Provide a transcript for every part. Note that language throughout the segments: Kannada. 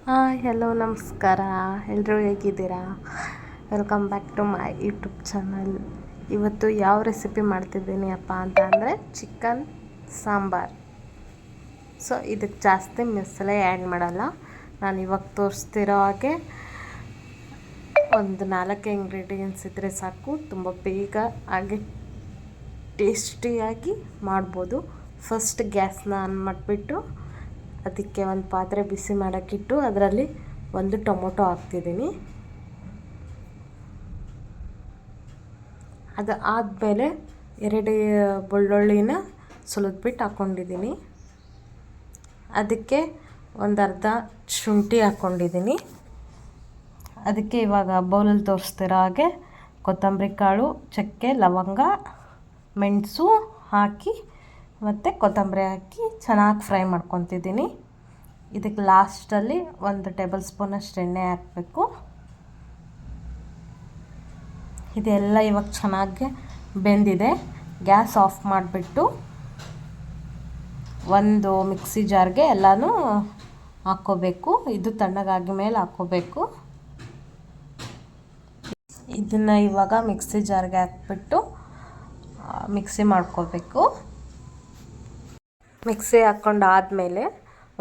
ಹಾಯ್ ಹಲೋ ನಮಸ್ಕಾರ. ಎಲ್ಲರೂ ಹೇಗಿದ್ದೀರಾ? Welcome back to my YouTube channel. ಇವತ್ತು ಯಾವ ರೆಸಿಪಿ ಮಾಡ್ತಿದ್ದೀನಿ ಅಪ್ಪ ಅಂತ ಅಂದರೆ ಚಿಕನ್ ಸಾಂಬಾರ್. ಸೊ ಇದಕ್ಕೆ ಜಾಸ್ತಿ ಮಸಾಲೆ ಆ್ಯಡ್ ಮಾಡಲ್ಲ. ನಾನು ಇವಾಗ ತೋರಿಸ್ತಿರೋ ಹಾಗೆ ಒಂದು 4 ಇಂಗ್ರೀಡಿಯೆಂಟ್ಸ್ ಇದ್ದರೆ ಸಾಕು, ತುಂಬ ಬೇಗ ಹಾಗೆ ಟೇಸ್ಟಿಯಾಗಿ ಮಾಡ್ಬೋದು. ಫಸ್ಟ್ ಗ್ಯಾಸ್ನ ಆನ್ ಮಾಡಿಬಿಟ್ಟು ಅದಕ್ಕೆ ಒಂದು ಪಾತ್ರೆ ಬಿಸಿ ಮಾಡೋಕ್ಕಿಟ್ಟು ಅದರಲ್ಲಿ ಒಂದು ಟೊಮೊಟೊ ಹಾಕ್ತಿದ್ದೀನಿ. ಅದು ಆದಮೇಲೆ 2 ಬೆಳ್ಳುಳ್ಳಿನ ಸುಲಿದ್ಬಿಟ್ಟು ಹಾಕ್ಕೊಂಡಿದ್ದೀನಿ. ಅದಕ್ಕೆ ಒಂದು ಅರ್ಧ ಶುಂಠಿ ಹಾಕ್ಕೊಂಡಿದ್ದೀನಿ. ಅದಕ್ಕೆ ಇವಾಗ ಬೌಲಲ್ಲಿ ತೋರಿಸ್ತಿರೋ ಹಾಗೆ ಕೊತ್ತಂಬರಿ ಕಾಳು, ಚಕ್ಕೆ, ಲವಂಗ, ಮೆಣಸು ಹಾಕಿ ಮತ್ತು ಕೊತ್ತಂಬರಿ ಹಾಕಿ ಚೆನ್ನಾಗಿ ಫ್ರೈ ಮಾಡ್ಕೊತಿದ್ದೀನಿ. ಇದಕ್ಕೆ ಲಾಸ್ಟಲ್ಲಿ 1 ಟೇಬಲ್ ಸ್ಪೂನಷ್ಟು ಎಣ್ಣೆ ಹಾಕಬೇಕು. ಇದೆಲ್ಲ ಇವಾಗ ಚೆನ್ನಾಗಿ ಬೆಂದಿದೆ. ಗ್ಯಾಸ್ ಆಫ್ ಮಾಡಿಬಿಟ್ಟು ಒಂದು ಮಿಕ್ಸಿ ಜಾರ್ಗೆ ಎಲ್ಲನೂ ಹಾಕ್ಕೋಬೇಕು. ಇದು ತಣ್ಣಗಾಗಿ ಮೇಲೆ ಹಾಕ್ಕೋಬೇಕು. ಇದನ್ನು ಇವಾಗ ಮಿಕ್ಸಿ ಜಾರ್ಗೆ ಹಾಕ್ಬಿಟ್ಟು ಮಿಕ್ಸಿ ಮಾಡ್ಕೋಬೇಕು. ಮಿಕ್ಸಿ ಹಾಕ್ಕೊಂಡು ಆದಮೇಲೆ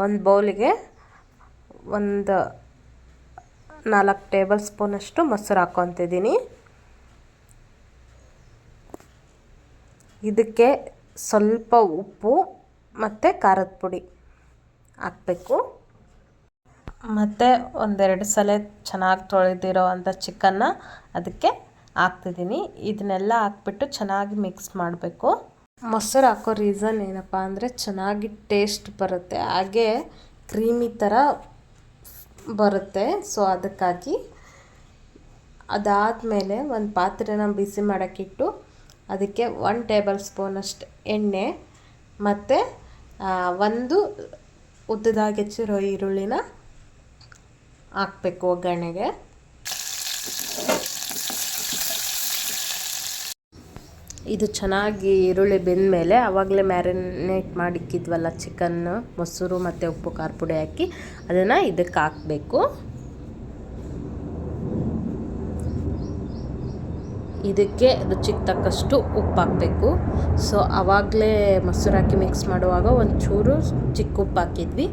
ಒಂದು ಬೌಲಿಗೆ ಒಂದು 4 ಟೇಬಲ್ ಸ್ಪೂನಷ್ಟು ಮೊಸರು ಹಾಕ್ಕೊತಿದ್ದೀನಿ. ಇದಕ್ಕೆ ಸ್ವಲ್ಪ ಉಪ್ಪು ಮತ್ತು ಖಾರದ ಪುಡಿ ಹಾಕಬೇಕು. ಮತ್ತು 1-2 ಸಲ ಚೆನ್ನಾಗಿ ತೊಳೆದಿರೋ ಅಂಥ ಚಿಕನ್ನ ಅದಕ್ಕೆ ಹಾಕ್ತಿದ್ದೀನಿ. ಇದನ್ನೆಲ್ಲ ಹಾಕ್ಬಿಟ್ಟು ಚೆನ್ನಾಗಿ ಮಿಕ್ಸ್ ಮಾಡಬೇಕು. ಮೊಸರು ಹಾಕೋ ರೀಸನ್ ಏನಪ್ಪ ಅಂದರೆ ಚೆನ್ನಾಗಿ ಟೇಸ್ಟ್ ಬರುತ್ತೆ, ಹಾಗೆ ಕ್ರೀಮಿ ಥರ ಬರುತ್ತೆ. ಸೊ ಅದಕ್ಕಾಗಿ ಅದಾದಮೇಲೆ ಒಂದು ಪಾತ್ರೆನ ಬಿಸಿ ಮಾಡೋಕ್ಕಿಟ್ಟು ಅದಕ್ಕೆ 1 ಟೇಬಲ್ ಸ್ಪೂನಷ್ಟು ಎಣ್ಣೆ ಮತ್ತು ಒಂದು ಉದ್ದದಾಗಿ ಹೆಚ್ಚಿರೋ ಈರುಳ್ಳಿನ ಹಾಕಬೇಕು ಒಗ್ಗರಣೆಗೆ. ಇದು ಚೆನ್ನಾಗಿ ಈರುಳ್ಳಿ ಬೆಂದ ಮೇಲೆ ಆವಾಗಲೇ ಮ್ಯಾರಿನೇಟ್ ಮಾಡಿಕ್ಕಿದ್ವಲ್ಲ ಚಿಕನ್ನು, ಮೊಸರು ಮತ್ತು ಉಪ್ಪು ಖಾರ ಪುಡಿ ಹಾಕಿ ಅದನ್ನು ಇದಕ್ಕೆ ಹಾಕಬೇಕು. ಇದಕ್ಕೆ ರುಚಿಗೆ ತಕ್ಕಷ್ಟು ಉಪ್ಪು ಹಾಕಬೇಕು. ಸೊ ಆವಾಗಲೇ ಮೊಸರು ಹಾಕಿ ಮಿಕ್ಸ್ ಮಾಡುವಾಗ ಒಂಚೂರು ಚಿಕ್ಕ ಉಪ್ಪು ಹಾಕಿದ್ವಿ.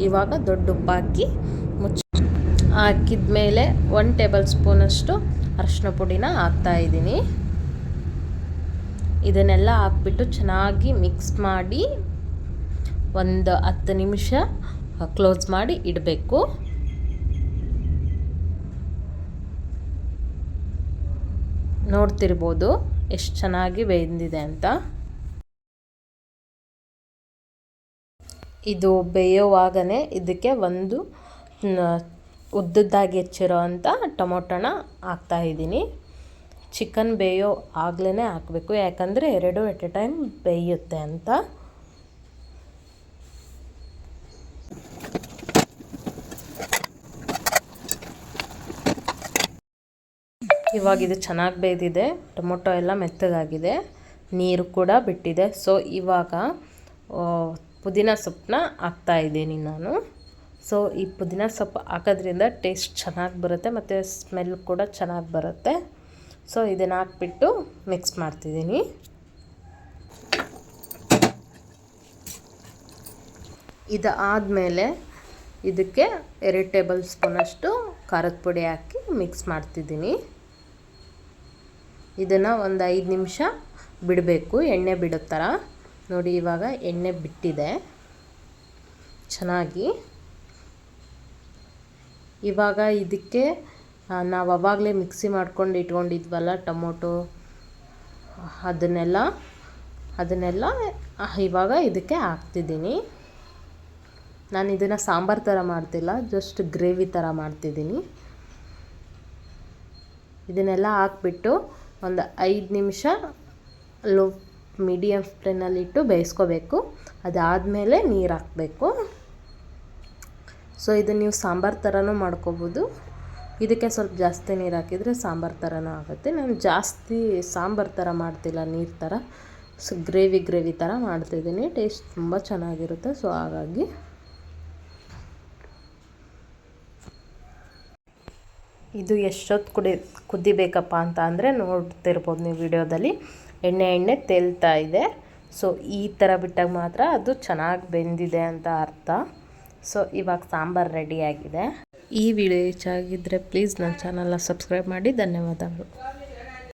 ಇವಾಗ ದೊಡ್ಡ ಉಪ್ಪು ಹಾಕಿ ಹಾಕಿದ್ಮೇಲೆ 1 ಟೇಬಲ್ ಸ್ಪೂನಷ್ಟು ಅರಿಶಿನ ಪುಡಿನ ಹಾಕ್ತಾಯಿದ್ದೀನಿ. ಇದನ್ನೆಲ್ಲ ಹಾಕ್ಬಿಟ್ಟು ಚೆನ್ನಾಗಿ ಮಿಕ್ಸ್ ಮಾಡಿ ಒಂದು 10 ನಿಮಿಷ ಕ್ಲೋಸ್ ಮಾಡಿ ಇಡಬೇಕು. ನೋಡ್ತಿರ್ಬೋದು ಎಷ್ಟು ಚೆನ್ನಾಗಿ ಬೆಂದಿದೆ ಅಂತ. ಇದು ಬೇಯೋವಾಗನೇ ಇದಕ್ಕೆ ಒಂದು ಉದ್ದದ್ದಾಗಿ ಹೆಚ್ಚಿರೋ ಅಂಥ ಟೊಮೊಟೊನ ಹಾಕ್ತಾಯಿದ್ದೀನಿ. ಚಿಕನ್ ಬೇಯೋ ಆಗಲೇ ಹಾಕಬೇಕು, ಯಾಕಂದರೆ 2 ಎಟ್ ಎ ಟೈಮ್ ಬೇಯುತ್ತೆ ಅಂತ. ಇವಾಗ ಇದು ಚೆನ್ನಾಗಿ ಬೇಯ್ದಿದೆ, ಟೊಮೊಟೊ ಎಲ್ಲ ಮೆತ್ತಗಾಗಿದೆ, ನೀರು ಕೂಡ ಬಿಟ್ಟಿದೆ. ಸೊ ಇವಾಗ ಪುದೀನ ಸೊಪ್ಪನ್ನ ಹಾಕ್ತಾಯಿದ್ದೀನಿ ನಾನು. ಸೊ ಈ ಪುದೀನ ಸೊಪ್ಪು ಹಾಕೋದ್ರಿಂದ ಟೇಸ್ಟ್ ಚೆನ್ನಾಗಿ ಬರುತ್ತೆ ಮತ್ತು ಸ್ಮೆಲ್ ಕೂಡ ಚೆನ್ನಾಗಿ ಬರುತ್ತೆ. ಸೊ ಇದನ್ನು ಹಾಕ್ಬಿಟ್ಟು ಮಿಕ್ಸ್ ಮಾಡ್ತಿದ್ದೀನಿ. ಇದು ಆದಮೇಲೆ ಇದಕ್ಕೆ 2 ಟೇಬಲ್ ಸ್ಪೂನಷ್ಟು ಖಾರದ ಪುಡಿ ಹಾಕಿ ಮಿಕ್ಸ್ ಮಾಡ್ತಿದ್ದೀನಿ. ಇದನ್ನು ಒಂದು 5 ನಿಮಿಷ ಬಿಡಬೇಕು, ಎಣ್ಣೆ ಬಿಡೋ ಥರ. ನೋಡಿ ಇವಾಗ ಎಣ್ಣೆ ಬಿಟ್ಟಿದೆ ಚೆನ್ನಾಗಿ. ಇವಾಗ ಇದಕ್ಕೆ ನಾವು ಆವಾಗಲೇ ಮಿಕ್ಸಿ ಮಾಡ್ಕೊಂಡು ಇಟ್ಕೊಂಡಿದ್ವಲ್ಲ ಟೊಮೊಟೊ, ಅದನ್ನೆಲ್ಲ ಇವಾಗ ಇದಕ್ಕೆ ಹಾಕ್ತಿದ್ದೀನಿ. ನಾನು ಇದನ್ನು ಸಾಂಬಾರು ಥರ ಮಾಡ್ತಿಲ್ಲ, ಜಸ್ಟ್ ಗ್ರೇವಿ ಥರ ಮಾಡ್ತಿದ್ದೀನಿ. ಇದನ್ನೆಲ್ಲ ಹಾಕ್ಬಿಟ್ಟು ಒಂದು 5 ನಿಮಿಷ ಲೋ ಮೀಡಿಯಮ್ ಫ್ಲೇಮ್ನಲ್ಲಿಟ್ಟು ಬೇಯಿಸ್ಕೋಬೇಕು. ಅದಾದಮೇಲೆ ನೀರು ಹಾಕಬೇಕು. ಸೊ ಇದನ್ನು ನೀವು ಸಾಂಬಾರು ಥರನೂ ಮಾಡ್ಕೋಬೋದು. ಇದಕ್ಕೆ ಸ್ವಲ್ಪ ಜಾಸ್ತಿ ನೀರು ಹಾಕಿದರೆ ಸಾಂಬಾರು ಥರನೂ ಆಗುತ್ತೆ. ನಾನು ಜಾಸ್ತಿ ಸಾಂಬಾರು ಥರ ಮಾಡ್ತಿಲ್ಲ, ನೀರು ಥರ. ಸೊ ಗ್ರೇವಿ ಥರ ಮಾಡ್ತಿದ್ದೀನಿ. ಟೇಸ್ಟ್ ತುಂಬ ಚೆನ್ನಾಗಿರುತ್ತೆ. ಸೊ ಹಾಗಾಗಿ ಇದು ಎಷ್ಟೊತ್ತು ಕುದಿಬೇಕಪ್ಪ ಅಂತ ಅಂದರೆ ನೋಡ್ತಿರ್ಬೋದು ನೀವು ವಿಡಿಯೋದಲ್ಲಿ ಎಣ್ಣೆ ತೇಲ್ತಾ ಇದೆ. ಸೊ ಈ ಥರ ಬಿಟ್ಟಾಗ ಮಾತ್ರ ಅದು ಚೆನ್ನಾಗಿ ಬೆಂದಿದೆ ಅಂತ ಅರ್ಥ. ಸೊ ಇವಾಗ ಸಾಂಬಾರು ರೆಡಿಯಾಗಿದೆ. ಈ ವಿಡಿಯೋ ಇಷ್ಟ ಆಗಿದ್ದರೆ ಪ್ಲೀಸ್ ನನ್ನ ಚಾನಲ್ನ ಸಬ್ಸ್ಕ್ರೈಬ್ ಮಾಡಿ. ಧನ್ಯವಾದಗಳು.